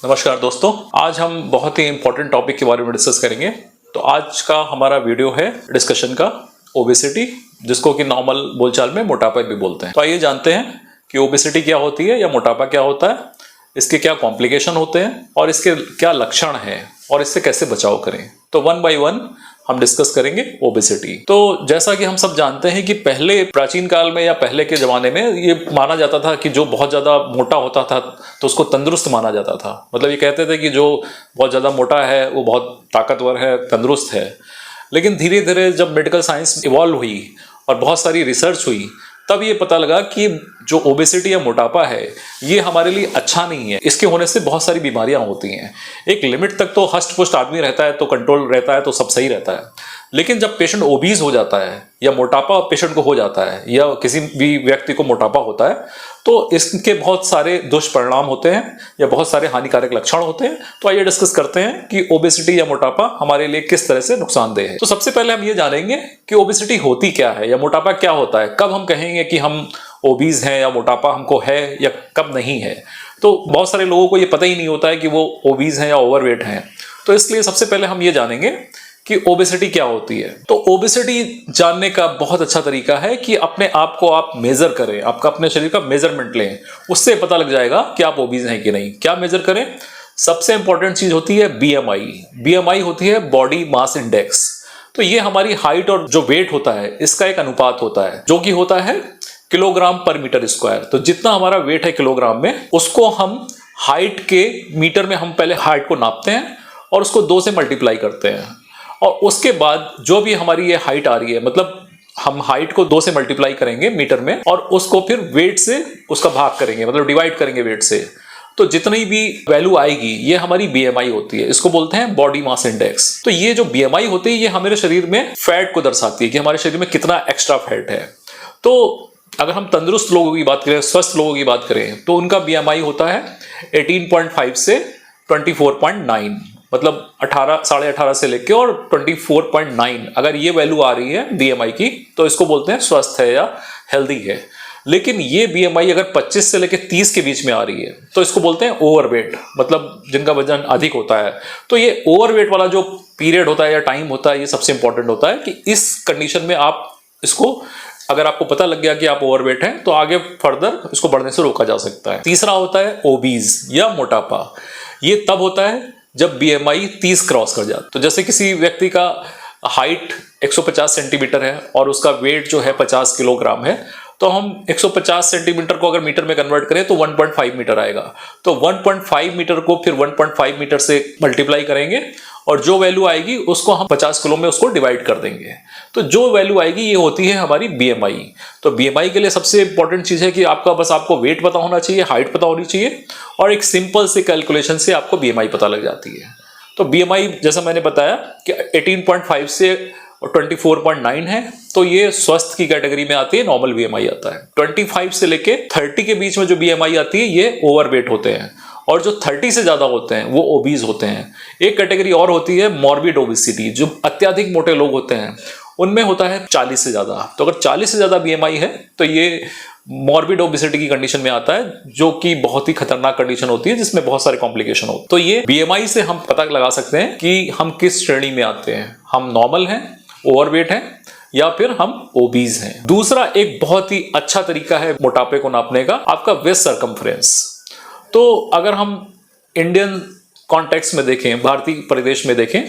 नमस्कार दोस्तों, आज हम बहुत ही इंपॉर्टेंट टॉपिक के बारे में डिस्कस करेंगे। तो आज का हमारा वीडियो है डिस्कशन का ओबेसिटी, जिसको कि नॉर्मल बोलचाल में मोटापा भी बोलते हैं। तो आइए जानते हैं कि ओबेसिटी क्या होती है या मोटापा क्या होता है, इसके क्या कॉम्प्लिकेशन होते हैं और इसके क्या लक्षण हैं और इससे कैसे बचाव करें। तो वन बाय वन हम डिस्कस करेंगे ओबेसिटी। तो जैसा कि हम सब जानते हैं कि पहले प्राचीन काल में या पहले के जमाने में ये माना जाता था कि जो बहुत ज्यादा मोटा होता था तो उसको तंदुरुस्त माना जाता था। मतलब ये कहते थे कि जो बहुत ज्यादा मोटा है वो बहुत ताकतवर है, तंदुरुस्त है। लेकिन धीरे धीरे जब मेडिकल साइंस इवॉल्व हुई और बहुत सारी रिसर्च हुई, तब ये पता लगा कि जो ओबेसिटी या मोटापा है ये हमारे लिए अच्छा नहीं है। इसके होने से बहुत सारी बीमारियां होती हैं। एक लिमिट तक तो हष्ट पुष्ट आदमी रहता है, तो कंट्रोल रहता है, तो सब सही रहता है। लेकिन जब पेशेंट ओबीज हो जाता है या मोटापा पेशेंट को हो जाता है या किसी भी व्यक्ति को मोटापा होता है, तो इसके बहुत सारे दुष्परिणाम होते हैं या बहुत सारे हानिकारक लक्षण होते हैं। तो आइए डिस्कस करते हैं कि ओबेसिटी या मोटापा हमारे लिए किस तरह से नुकसानदेह है। तो सबसे पहले हम ये जानेंगे कि ओबेसिटी होती क्या है या मोटापा क्या होता है। कब हम कहेंगे कि हम ओबीज हैं या मोटापा हमको है या कब नहीं है। तो बहुत सारे लोगों को ये पता ही नहीं होता है कि वो ओबीज हैं या ओवरवेट हैं। तो इसलिए सबसे पहले हम ये जानेंगे कि ओबेसिटी क्या होती है। तो ओबेसिटी जानने का बहुत अच्छा तरीका है कि अपने आप को आप मेजर करें, आपका अपने शरीर का मेजरमेंट लें, उससे पता लग जाएगा कि आप ओबीज हैं कि नहीं। क्या मेजर करें? सबसे इंपॉर्टेंट चीज होती है बीएमआई। बीएमआई होती है बॉडी मास इंडेक्स। तो ये हमारी हाइट और जो वेट होता है इसका एक अनुपात होता है, जो कि होता है किलोग्राम पर मीटर स्क्वायर। तो जितना हमारा वेट है किलोग्राम में, उसको हम हाइट के मीटर में हम पहले हाइट को नापते हैं और उसको 2 से मल्टीप्लाई करते हैं। और उसके बाद जो भी हमारी ये हाइट आ रही है, मतलब हम हाइट को 2 से मल्टीप्लाई करेंगे मीटर में और उसको फिर वेट से उसका भाग करेंगे, मतलब डिवाइड करेंगे वेट से। तो जितनी भी वैल्यू आएगी ये हमारी बीएमआई होती है। इसको बोलते हैं बॉडी मास इंडेक्स। तो ये जो बीएमआई होती है ये हमारे शरीर में फैट को दर्शाती है कि हमारे शरीर में कितना एक्स्ट्रा फैट है। तो अगर हम तंदुरुस्त लोगों की बात करें, स्वस्थ लोगों की बात करें, तो उनका बीएमआई होता है 18.5 से 24.9, मतलब 18 से लेके और 24.9। अगर ये वैल्यू आ रही है बीएमआई की तो इसको बोलते हैं स्वस्थ है या हेल्दी है। लेकिन ये बीएमआई अगर 25 से लेके 30 के बीच में आ रही है तो इसको बोलते हैं ओवरवेट, मतलब जिनका वजन अधिक होता है। तो ये ओवरवेट वाला जो पीरियड होता है या टाइम होता है, ये सबसे इंपॉर्टेंट होता है कि इस कंडीशन में आप इसको, अगर आपको पता लग गया कि आप ओवरवेट हैं तो आगे फर्दर इसको बढ़ने से रोका जा सकता है। तीसरा होता है ओबीज या मोटापा। ये तब होता है जब बीएमआई 30 क्रॉस कर जाए। तो जैसे किसी व्यक्ति का हाइट 150 सेंटीमीटर है और उसका वेट जो है 50 किलोग्राम है, तो हम 150 सेंटीमीटर को अगर मीटर में कन्वर्ट करें तो 1.5 मीटर आएगा। तो 1.5 मीटर को फिर 1.5 मीटर से मल्टीप्लाई करेंगे और जो वैल्यू आएगी उसको हम 50 किलो में उसको डिवाइड कर देंगे। तो जो वैल्यू आएगी ये होती है हमारी बीएमआई। तो बीएमआई के लिए सबसे इंपॉर्टेंट चीज है कि आपको वेट पता होना चाहिए, हाइट पता होनी चाहिए और एक सिंपल से कैलकुलेशन से आपको बीएमआई पता लग जाती है। तो बीएमआई जैसा मैंने बताया कि 18.5 से 24.9 है, तो ये स्वस्थ की कैटेगरी में आती है, नॉर्मल बीएमआई आता है। 25 से लेके 30 के बीच में जो बीएमआई आती है ये ओवरवेट होते हैं और जो 30 से ज्यादा होते हैं वो ओबीज होते हैं। एक कैटेगरी और होती है मॉर्बिड ओबेसिटी, जो अत्यधिक मोटे लोग होते हैं उनमें होता है 40 से ज्यादा। तो अगर 40 से ज्यादा बीएमआई है तो ये मॉर्बिड ओबेसिटी की कंडीशन में आता है, जो कि बहुत ही खतरनाक कंडीशन होती है जिसमें बहुत सारे कॉम्प्लिकेशन होते हैं। तो ये बीएमआई से हम पता लगा सकते हैं कि हम किस श्रेणी में आते हैं, हम नॉर्मल हैं, ओवरवेट हैं या फिर हम ओबीज हैं। दूसरा एक बहुत ही अच्छा तरीका है मोटापे को नापने का, आपका वेस्ट सरकमफ्रेंस। तो अगर हम इंडियन कॉन्टेक्स्ट में देखें, भारतीय परिदेश में देखें,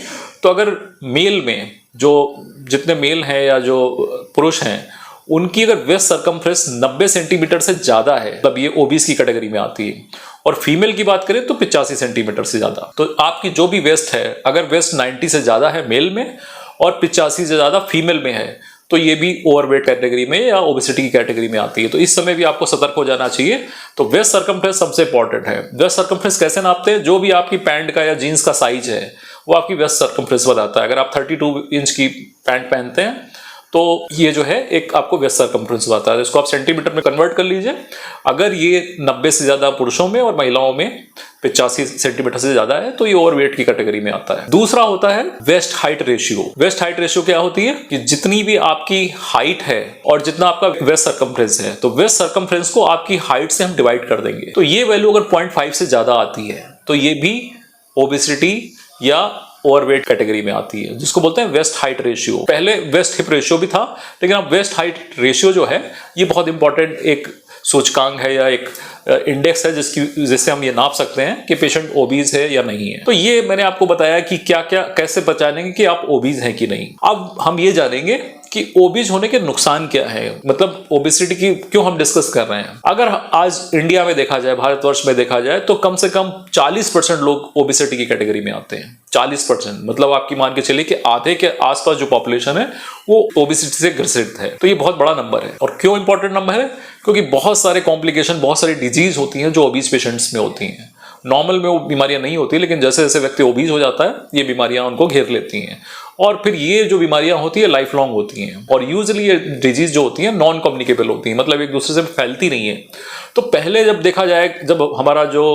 तो अगर मेल में जो जितने मेल हैं या जो पुरुष हैं उनकी अगर वेस्ट सरकमफ्रेंस 90 सेंटीमीटर से ज्यादा है, तब ये ओबीज की कैटेगरी में आती है। और फीमेल की बात करें तो 85 सेंटीमीटर से ज्यादा। तो आपकी जो भी वेस्ट है, अगर वेस्ट 90 से ज्यादा है मेल में और 85 से ज्यादा फीमेल में है, तो ये भी ओवरवेट कैटेगरी में या ओबेसिटी की कैटेगरी में आती है। तो इस समय भी आपको सतर्क हो जाना चाहिए। तो वेस्ट सरकमफ्रेंस सबसे इंपॉर्टेंट है। वेस्ट सरकमफ्रेंस कैसे नापते हैं? जो भी आपकी पैंट का या जीन्स का साइज है वो आपकी वेस्ट सरकमफ्रेंस बताता है। अगर आप 32 इंच की पैंट पहनते हैं तो ये जो है एक आपको वेस्ट सरकमफ्रेंस बताता है। इसको आप सेंटीमीटर में कन्वर्ट कर लीजिए। अगर ये 90 से ज्यादा पुरुषों में और महिलाओं में 85 सेंटीमीटर से ज्यादा है तो ये ओवरवेट की कैटेगरी में आता है। दूसरा होता है waist height ratio. Waist height ratio क्या होती है कि जितनी भी आपकी हाइट है और जितना आपका वेस्ट सरकमफ्रेंस है, तो वेस्ट सरकमफ्रेंस को आपकी हाइट से हम डिवाइड कर देंगे। तो ये वैल्यू अगर 0.5 से ज्यादा आती है तो ये भी ओबेसिटी या ओवरवेट कैटेगरी में आती है, जिसको बोलते हैं वेस्ट हाइट रेशियो। पहले वेस्ट हिप रेशियो भी था, लेकिन अब वेस्ट हाइट रेशियो जो है ये बहुत इंपॉर्टेंट एक सूचकांक है या एक इंडेक्स है जिससे हम ये नाप सकते हैं कि पेशेंट ओबीज है या नहीं है। तो ये मैंने आपको बताया कि क्या क्या कैसे पहचानेंगे कि आप ओबीज हैं कि नहीं। अब हम ये जानेंगे कि ओबीज होने के नुकसान क्या है, मतलब ओबेसिटी की क्यों हम डिस्कस कर रहे हैं। अगर आज इंडिया में देखा जाए, भारतवर्ष में देखा जाए, तो कम से कम 40% लोग ओबेसिटी की कैटेगरी में आते हैं। 40% मतलब आपकी मान के चलिए कि आधे के आसपास जो पॉपुलेशन है वो ओबेसिटी से ग्रसित है। तो ये बहुत बड़ा नंबर है। और क्यों इंपॉर्टेंट नंबर है? क्योंकि बहुत सारे कॉम्प्लिकेशन, बहुत सारी डिजीज होती हैं जो ओबीज पेशेंट्स में होती हैं। नॉर्मल में वो बीमारियां नहीं होती, लेकिन जैसे जैसे व्यक्ति ओबीज हो जाता है ये बीमारियां उनको घेर लेती हैं। और फिर ये जो बीमारियां होती है लाइफ लॉन्ग होती हैं। और यूजुअली ये डिजीज जो होती है नॉन कम्युनिकेबल होती है, मतलब एक दूसरे से फैलती नहीं है। तो पहले जब देखा जाए, जब हमारा जो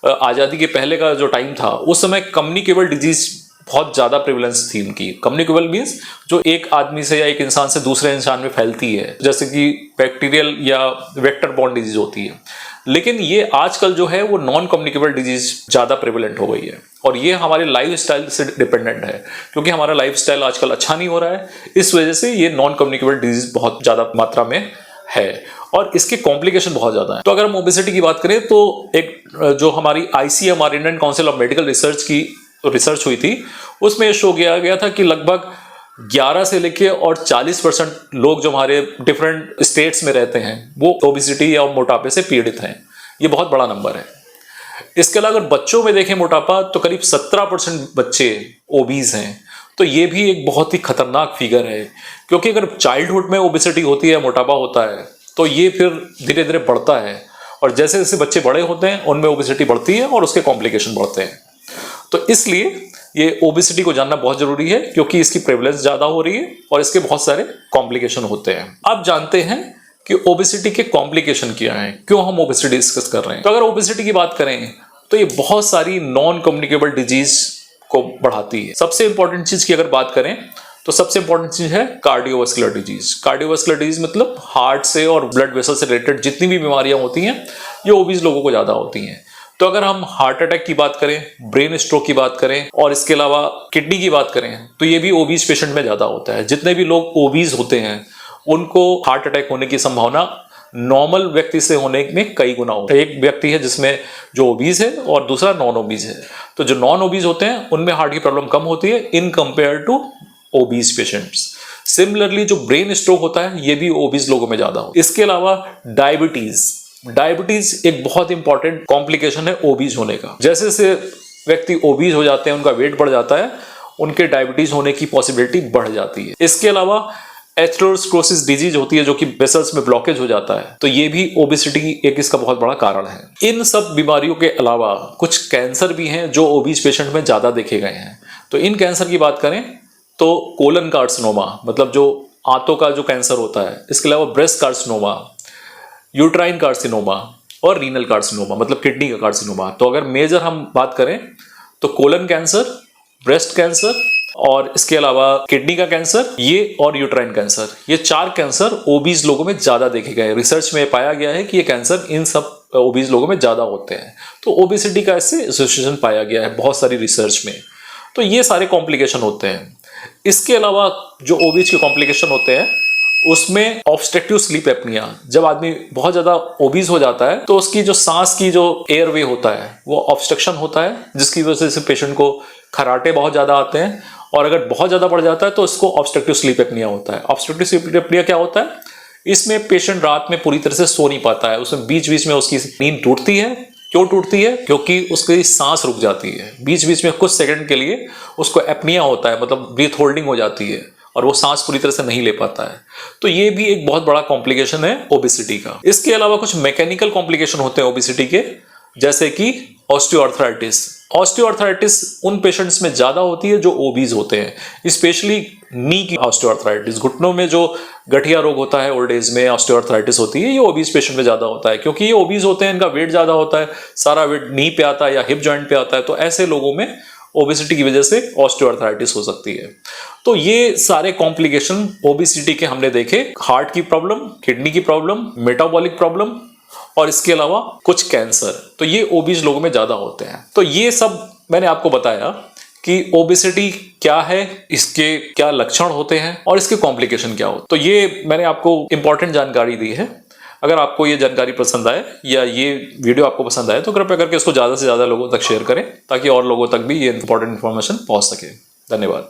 आज़ादी के पहले का जो टाइम था, उस समय कम्युनिकेबल डिजीज बहुत ज़्यादा प्रिवलेंस थी इनकी। कम्युनिकेबल मीन्स जो एक आदमी से या एक इंसान से दूसरे इंसान में फैलती है, जैसे कि बैक्टीरियल या वेक्टर बॉर्न डिजीज होती है। लेकिन ये आजकल जो है वो नॉन कम्युनिकेबल डिजीज ज़्यादा प्रिवलेंट हो गई है। और ये हमारे लाइफस्टाइल से डिपेंडेंट है, क्योंकि हमारा लाइफस्टाइल आजकल अच्छा नहीं हो रहा है। इस वजह से ये नॉन कम्युनिकेबल डिजीज बहुत ज़्यादा मात्रा में है और इसके कॉम्प्लिकेशन बहुत ज़्यादा है। तो अगर हम ओबेसिटी की बात करें तो एक जो हमारी ICMR, Indian council of medical research की रिसर्च हुई थी, उसमें ये शो किया गया था कि लगभग 11 से लेके और 40% लोग जो हमारे डिफरेंट स्टेट्स में रहते हैं वो ओबेसिटी या मोटापे से पीड़ित हैं। ये बहुत बड़ा नंबर है। इसके अलावा अगर बच्चों में देखें मोटापा, तो करीब 17% बच्चे ओबीज हैं। तो ये भी एक बहुत ही खतरनाक फिगर है, क्योंकि अगर चाइल्डहुड में ओबेसिटी होती है, मोटापा होता है, तो ये फिर धीरे धीरे बढ़ता है। और जैसे जैसे बच्चे बड़े होते हैं उनमें ओबेसिटी बढ़ती है और उसके कॉम्प्लिकेशन बढ़ते हैं। तो इसलिए ये ओबेसिटी को जानना बहुत जरूरी है, क्योंकि इसकी प्रेवलेंस ज्यादा हो रही है और इसके बहुत सारे कॉम्प्लिकेशन होते हैं। अब जानते हैं कि ओबेसिटी के कॉम्प्लिकेशन क्या हैं, क्यों हम ओबेसिटी डिस्कस कर रहे हैं। तो अगर ओबेसिटी की बात करें तो ये बहुत सारी नॉन कम्युनिकेबल डिजीज को बढ़ाती है। सबसे इंपॉर्टेंट चीज की अगर बात करें तो सबसे इंपॉर्टेंट चीज है कार्डियोवास्कुलर डिजीज। कार्डियोवास्कुलर डिजीज मतलब हार्ट से और ब्लड वेसल से रिलेटेड जितनी भी बीमारियां होती हैं ये ओबीज लोगों को ज्यादा होती हैं। तो अगर हम हार्ट अटैक की बात करें, ब्रेन स्ट्रोक की बात करें और इसके अलावा किडनी की बात करें, तो ये भी ओबीज पेशेंट में ज्यादा होता है। जितने भी लोग ओबीज होते हैं उनको हार्ट अटैक होने की संभावना नॉर्मल व्यक्ति से होने में कई गुना होता है। एक व्यक्ति है जिसमें जो ओबीज है और दूसरा नॉन ओबीज है। तो जो नॉन ओबीज होते हैं उनमें हार्ट की प्रॉब्लम कम होती है in compare to obese patients. Similarly जो ब्रेन स्ट्रोक होता है ये भी ओबीज लोगों में ज्यादा होता है। इसके अलावा डायबिटीज एक बहुत इंपॉर्टेंट कॉम्प्लिकेशन है ओबीज होने का। जैसे जैसे व्यक्ति ओबीज हो जाते हैं, उनका वेट बढ़ जाता है, उनके डायबिटीज होने की पॉसिबिलिटी बढ़ जाती है। इसके अलावा एथेरोस्क्लेरोसिस डिजीज होती है जो कि वेसल्स में ब्लॉकेज हो जाता है, तो ये भी ओबेसिटी एक इसका बहुत बड़ा कारण है। इन सब बीमारियों के अलावा कुछ कैंसर भी हैं जो ओबीज पेशेंट में ज्यादा देखे गए हैं। तो इन कैंसर की बात करें तो कोलन कार्सिनोमा मतलब जो आंतों का जो कैंसर होता है, इसके अलावा ब्रेस्ट कार्सिनोमा, यूट्राइन कार्सिनोमा और रीनल कार्सिनोमा मतलब किडनी का कार्सिनोमा। तो अगर मेजर हम बात करें तो कोलन कैंसर, ब्रेस्ट कैंसर और इसके अलावा किडनी का कैंसर ये और यूट्राइन कैंसर, ये 4 कैंसर ओबीज लोगों में ज्यादा देखे गए। रिसर्च में पाया गया है कि ये कैंसर इन सब ओबीज लोगों में ज्यादा होते हैं। तो ओबेसिटी का इससे एसोसिएशन पाया गया है बहुत सारी रिसर्च में। तो ये सारे कॉम्प्लिकेशन होते हैं। इसके अलावा जो ओबीज के कॉम्प्लिकेशन होते हैं उसमें ऑब्स्ट्रक्टिव स्लीप एपनिया, जब आदमी बहुत ज्यादा ओबीज हो जाता है तो उसकी जो सांस की जो एयरवे होता है वो ऑब्स्ट्रक्शन होता है, जिसकी वजह से पेशेंट को खराटे बहुत ज्यादा आते हैं। और अगर बहुत ज्यादा बढ़ जाता है तो इसको ऑब्स्ट्रक्टिव स्लीप एपनिया होता है। ऑब्स्ट्रक्टिव स्लीप एपनिया क्या होता है? इसमें पेशेंट रात में पूरी तरह से सो नहीं पाता है, उसमें बीच बीच में उसकी नींद टूटती है। क्यों टूटती है? क्योंकि उसकी सांस रुक जाती है बीच बीच में, कुछ सेकंड के लिए उसको एपनिया होता है, मतलब ब्रीथ होल्डिंग हो जाती है और वो सांस पूरी तरह से नहीं ले पाता है। तो ये भी एक बहुत बड़ा कॉम्प्लिकेशन है ओबेसिटी का। इसके अलावा कुछ मैकेनिकल कॉम्प्लिकेशन होते हैं ओबेसिटी के, जैसे कि ऑस्टियोआर्थराइटिस। ऑस्टियोआर्थराइटिस उन पेशेंट्स में ज्यादा होती है जो ओबीज होते हैं, स्पेशली नी की ऑस्टियोआर्थराइटिस, घुटनों में जो गठिया रोग होता है ओल्ड एज में ऑस्टियोआर्थराइटिस होती है, ये ओबीज पेशेंट में ज्यादा होता है। क्योंकि ये ओबीज होते हैं, इनका वेट ज्यादा होता है, सारा वेट नी पे आता है या हिप जॉइंट पे आता है, तो ऐसे लोगों में ओबेसिटी की वजह से ऑस्टियोआर्थराइटिस हो सकती है। तो ये सारे कॉम्प्लिकेशन ओबेसिटी के हमने देखे। हार्ट की प्रॉब्लम, किडनी की प्रॉब्लम, मेटाबॉलिक प्रॉब्लम और इसके अलावा कुछ कैंसर, तो ये ओबीज लोगों में ज्यादा होते हैं। तो ये सब मैंने आपको बताया कि ओबेसिटी क्या है, इसके क्या लक्षण होते हैं और इसके कॉम्प्लिकेशन क्या होते हैं। तो ये मैंने आपको इंपॉर्टेंट जानकारी दी है। अगर आपको ये जानकारी पसंद आए या ये वीडियो आपको पसंद आए तो कृपया करके इसको ज्यादा से ज्यादा लोगों तक शेयर करें ताकि और लोगों तक भी ये इंपॉर्टेंट इन्फॉर्मेशन पहुंच सके। धन्यवाद।